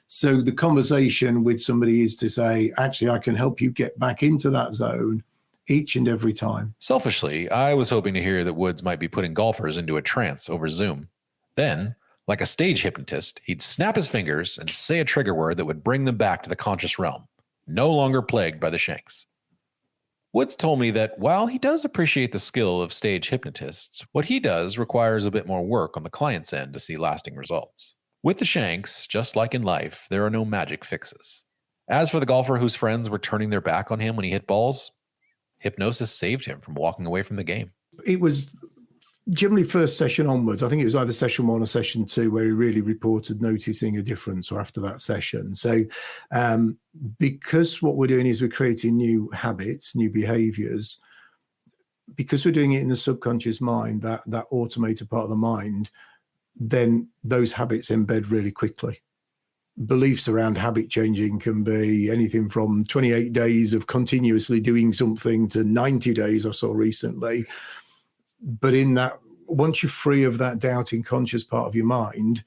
So the conversation with somebody is to say, actually, I can help you get back into that zone each and every time. Selfishly, I was hoping to hear that Woods might be putting golfers into a trance over Zoom. Then, like a stage hypnotist, he'd snap his fingers and say a trigger word that would bring them back to the conscious realm, no longer plagued by the shanks. Woods told me that while he does appreciate the skill of stage hypnotists, what he does requires a bit more work on the client's end to see lasting results. With the shanks, just like in life, there are no magic fixes. As for the golfer whose friends were turning their back on him when he hit balls, hypnosis saved him from walking away from the game. It was generally first session onwards. I think it was either session 1 or session 2 where he really reported noticing a difference, or after that session. So because what we're doing is we're creating new habits, new behaviors, because we're doing it in the subconscious mind, that automated part of the mind, then those habits embed really quickly. Beliefs around habit changing can be anything from 28 days of continuously doing something to 90 days I saw recently. But in that, once you're free of that doubting conscious part of your mind,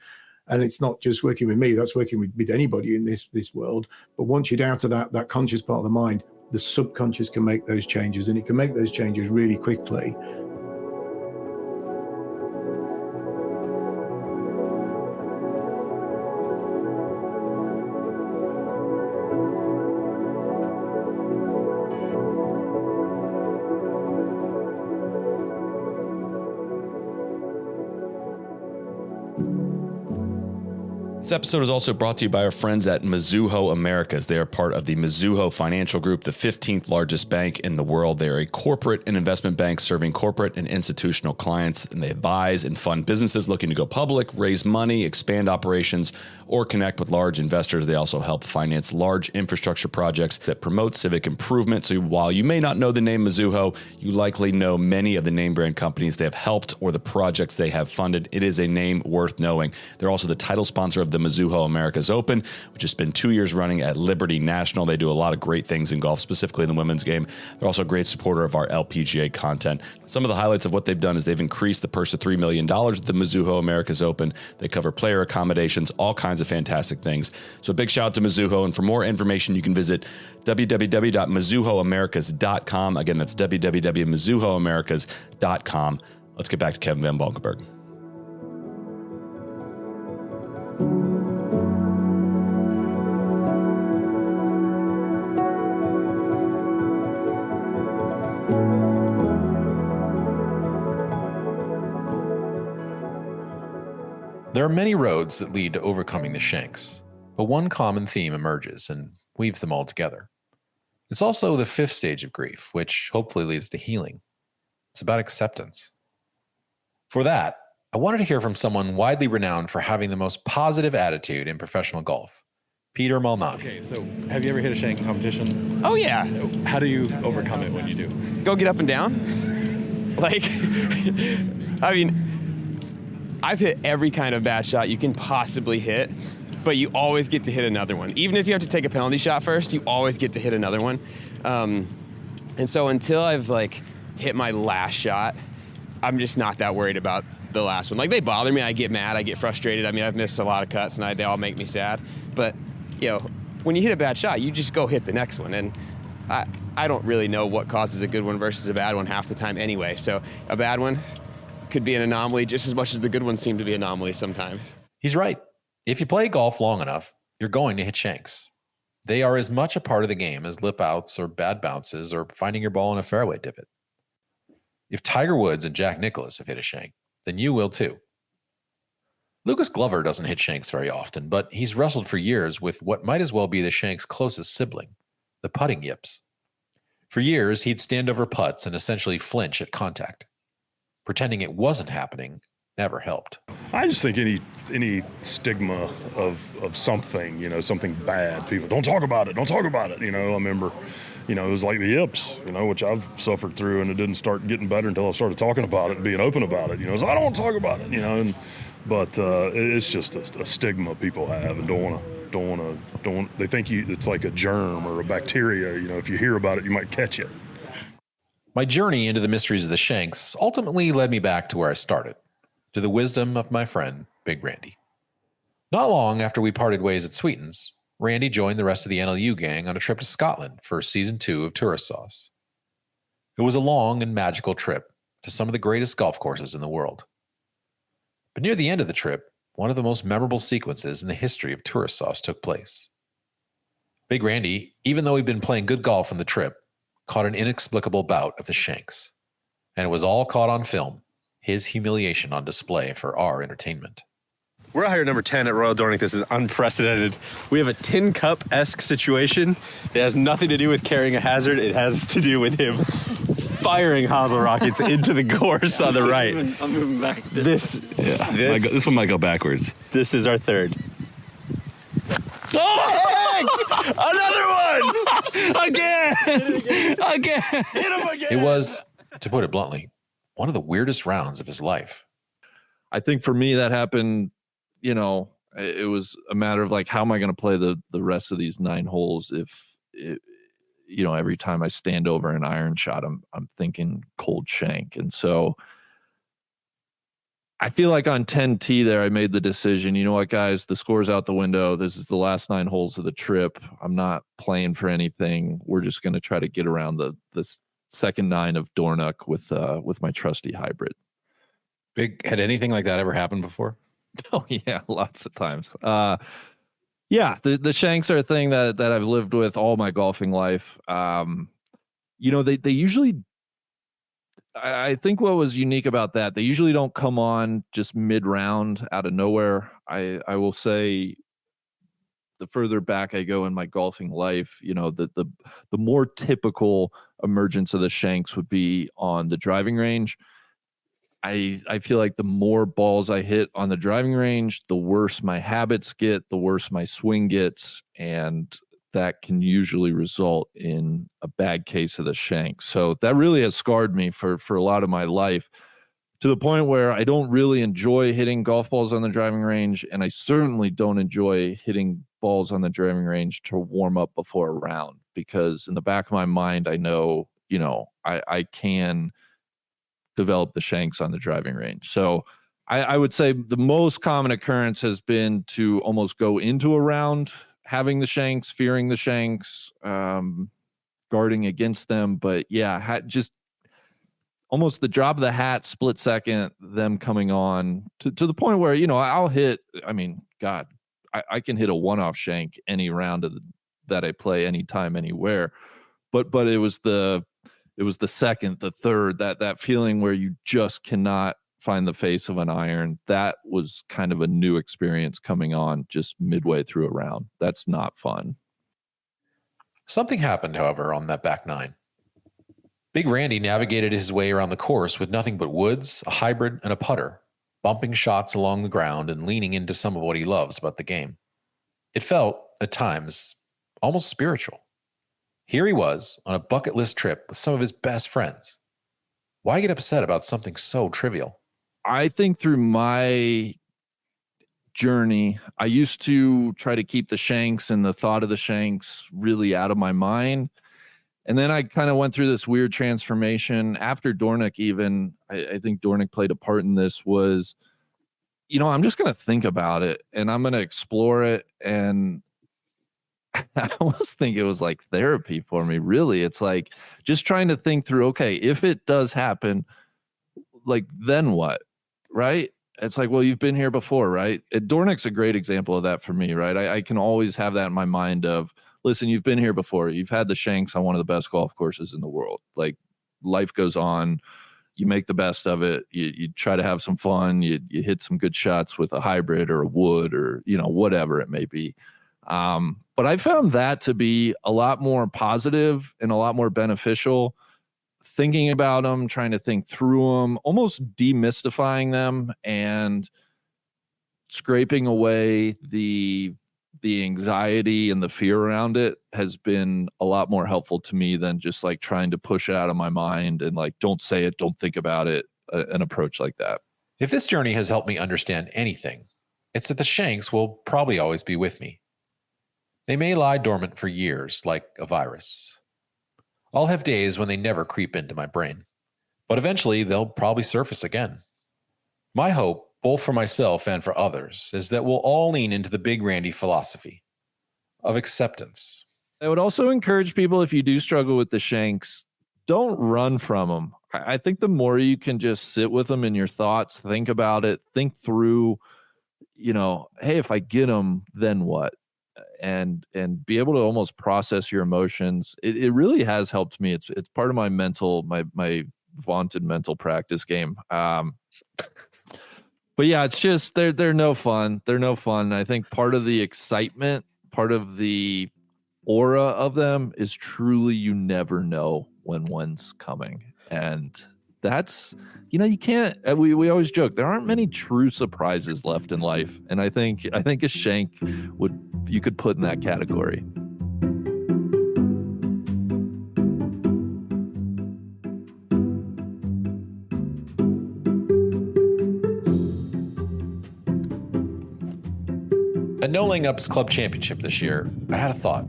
and it's not just working with me, that's working with anybody in this world. But once you're down to that conscious part of the mind, the subconscious can make those changes, and it can make those changes really quickly. This episode is also brought to you by our friends at Mizuho Americas. They are part of the Mizuho Financial Group, the 15th largest bank in the world. They are a corporate and investment bank serving corporate and institutional clients, and they advise and fund businesses looking to go public, raise money, expand operations, or connect with large investors. They also help finance large infrastructure projects that promote civic improvement. So while you may not know the name Mizuho, you likely know many of the name brand companies they have helped or the projects they have funded. It is a name worth knowing. They're also the title sponsor of the Mizuho Americas Open, which has been 2 years running at Liberty National. They do a lot of great things in golf, specifically in the women's game. They're also a great supporter of our LPGA content. Some of the highlights of what they've done is they've increased the purse to $3 million at the Mizuho Americas Open. They cover player accommodations, all kinds of fantastic things. So a big shout out to Mizuho. And for more information, you can visit www.mizuhoamericas.com. Again, that's www.mizuhoamericas.com. Let's get back to Kevin Van Valkenburg. There are many roads that lead to overcoming the Shanks, but one common theme emerges and weaves them all together. It's also the fifth stage of grief, which hopefully leads to healing. It's about acceptance. For that, I wanted to hear from someone widely renowned for having the most positive attitude in professional golf, Peter Malnati. Okay, so have you ever hit a shanking competition? Oh, yeah. How do you overcome it when you do? Go get up and down. Like, I mean, I've hit every kind of bad shot you can possibly hit, but you always get to hit another one. Even if you have to take a penalty shot first, you always get to hit another one. And so until I've hit my last shot, I'm just not that worried about the last one. They bother me, I get mad, I get frustrated. I mean, I've missed a lot of cuts and they all make me sad. But, when you hit a bad shot, you just go hit the next one. And I don't really know what causes a good one versus a bad one half the time anyway. So a bad one could be an anomaly just as much as the good ones seem to be anomalies sometimes. He's right. If you play golf long enough, you're going to hit shanks. They are as much a part of the game as lip outs or bad bounces or finding your ball in a fairway divot. If Tiger Woods and Jack Nicklaus have hit a shank, then you will too. Lucas Glover doesn't hit shanks very often, but he's wrestled for years with what might as well be the shank's closest sibling, the putting yips. For years, he'd stand over putts and essentially flinch at contact. Pretending it wasn't happening never helped. I just think any stigma of something, something bad, people don't talk about it. I remember, it was like the yips, which I've suffered through, and it didn't start getting better until I started talking about it and being open about it. So I don't want to talk about it, but it's just a stigma people have and don't want. They think it's like a germ or a bacteria. If you hear about it, you might catch it. My journey into the mysteries of the Shanks ultimately led me back to where I started, to the wisdom of my friend, Big Randy. Not long after we parted ways at Sweetens, Randy joined the rest of the NLU gang on a trip to Scotland for Season 2 of Tourist Sauce. It was a long and magical trip to some of the greatest golf courses in the world. But near the end of the trip, one of the most memorable sequences in the history of Tourist Sauce took place. Big Randy, even though he'd been playing good golf on the trip, caught an inexplicable bout of the Shanks, and it was all caught on film, his humiliation on display for our entertainment. We're out here at number 10 at Royal Dornick. This is unprecedented. We have a tin cup-esque situation. It has nothing to do with carrying a hazard. It has to do with him firing hosel rockets into the course on the right. I'm moving back. This This one might go backwards. This is our third. Another one! Again! Hit him again! It was, to put it bluntly, one of the weirdest rounds of his life. I think for me that happened, it was a matter of like, how am I going to play the rest of these 9 holes if every time I stand over an iron shot, I'm thinking cold shank. And so I feel like on 10T there, I made the decision, you know what, guys, the score's out the window. This is the last 9 holes of the trip. I'm not playing for anything. We're just going to try to get around the second 9 of Dornoch with my trusty hybrid. Had anything like that ever happened before? Oh yeah, lots of times. Yeah, the shanks are a thing that I've lived with all my golfing life. They usually, I think what was unique about that, they usually don't come on just mid-round out of nowhere. I will say the further back I go in my golfing life, the more typical emergence of the shanks would be on the driving range. I feel like the more balls I hit on the driving range, the worse my habits get, the worse my swing gets, and that can usually result in a bad case of the shank. So that really has scarred me for a lot of my life, to the point where I don't really enjoy hitting golf balls on the driving range, and I certainly don't enjoy hitting balls on the driving range to warm up before a round, because in the back of my mind, I know, I can develop the shanks on the driving range. So I would say the most common occurrence has been to almost go into a round having the shanks, fearing the shanks, guarding against them. But yeah, just almost the drop of the hat, split second, them coming on to the point where, I'll hit, I can hit a one-off shank any round that I play anytime, anywhere. But it was the second, the third, that feeling where you just cannot find the face of an iron. That was kind of a new experience coming on just midway through a round. That's not fun. Something happened, however, on that back 9. Big Randy navigated his way around the course with nothing but woods, a hybrid, and a putter, bumping shots along the ground and leaning into some of what he loves about the game. It felt, at times, almost spiritual. Here he was on a bucket list trip with some of his best friends. Why get upset about something so trivial? I think through my journey, I used to try to keep the shanks and the thought of the shanks really out of my mind. And then I kind of went through this weird transformation after Dornoch. Even I think Dornoch played a part in this, was, I'm just going to think about it and I'm going to explore it. And I almost think it was like therapy for me, really. It's like just trying to think through, okay, if it does happen, like, then what, right? It's like, well, you've been here before, right? Dornoch's a great example of that for me, right? I can always have that in my mind of, listen, you've been here before. You've had the shanks on one of the best golf courses in the world. Like, life goes on. You make the best of it. You try to have some fun. You hit some good shots with a hybrid or a wood or, whatever it may be. But I found that to be a lot more positive and a lot more beneficial, thinking about them, trying to think through them, almost demystifying them and scraping away the anxiety and the fear around it has been a lot more helpful to me than just like trying to push it out of my mind and like, don't say it, don't think about it, an approach like that. If this journey has helped me understand anything, it's that the shanks will probably always be with me. They may lie dormant for years, like a virus. I'll have days when they never creep into my brain, but eventually they'll probably surface again. My hope, both for myself and for others, is that we'll all lean into the Big Randy philosophy of acceptance. I would also encourage people, if you do struggle with the shanks, don't run from them. I think the more you can just sit with them in your thoughts, think about it, think through, hey, if I get them, then what? And be able to almost process your emotions. It really has helped me. It's part of my my vaunted mental practice game. But yeah, it's just they're no fun. They're no fun. I think part of the excitement, part of the aura of them is truly you never know when one's coming. And that's, you can't, we always joke, there aren't many true surprises left in life. And I think a shank you could put in that category. At No Laying Up's club championship this year, I had a thought.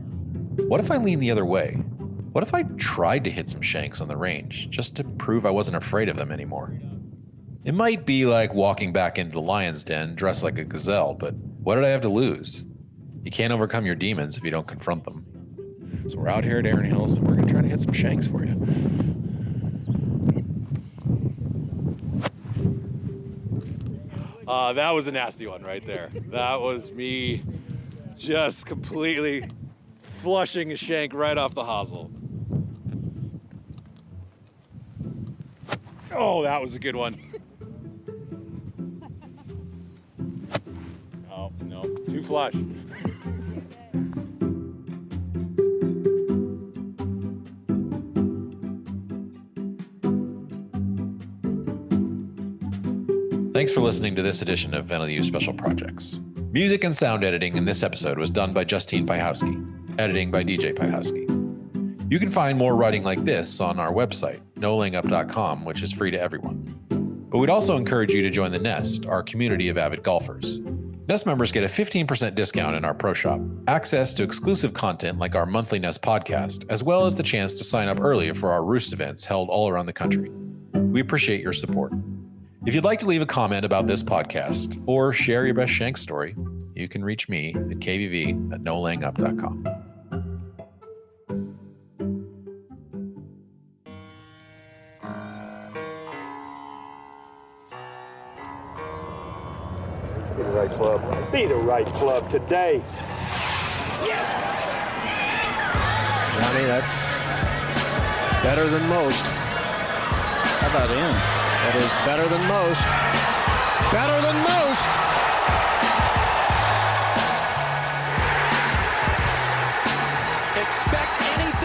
What if I leaned the other way? What if I tried to hit some shanks on the range, just to prove I wasn't afraid of them anymore? It might be like walking back into the lion's den dressed like a gazelle, but what did I have to lose? You can't overcome your demons if you don't confront them. So we're out here at Erin Hills, and we're going to try to hit some shanks for you. That was a nasty one right there. That was me just completely flushing a shank right off the hosel. Oh, that was a good one. Oh, no, too flush. Thanks for listening to this edition of NLU Special Projects. Music and sound editing in this episode was done by Justine Pyhowski, editing by DJ Pyhowski. You can find more writing like this on our website, nolayingup.com, which is free to everyone. But we'd also encourage you to join the Nest, our community of avid golfers. Nest members get a 15% discount in our pro shop, access to exclusive content like our monthly Nest podcast, as well as the chance to sign up early for our Roost events held all around the country. We appreciate your support. If you'd like to leave a comment about this podcast or share your best shank story, you can reach me at kvv@nolayingup.com. Be the right club. Be the right club today. Johnny, that's better than most. How about in? That is better than most. Better than most. Expect anything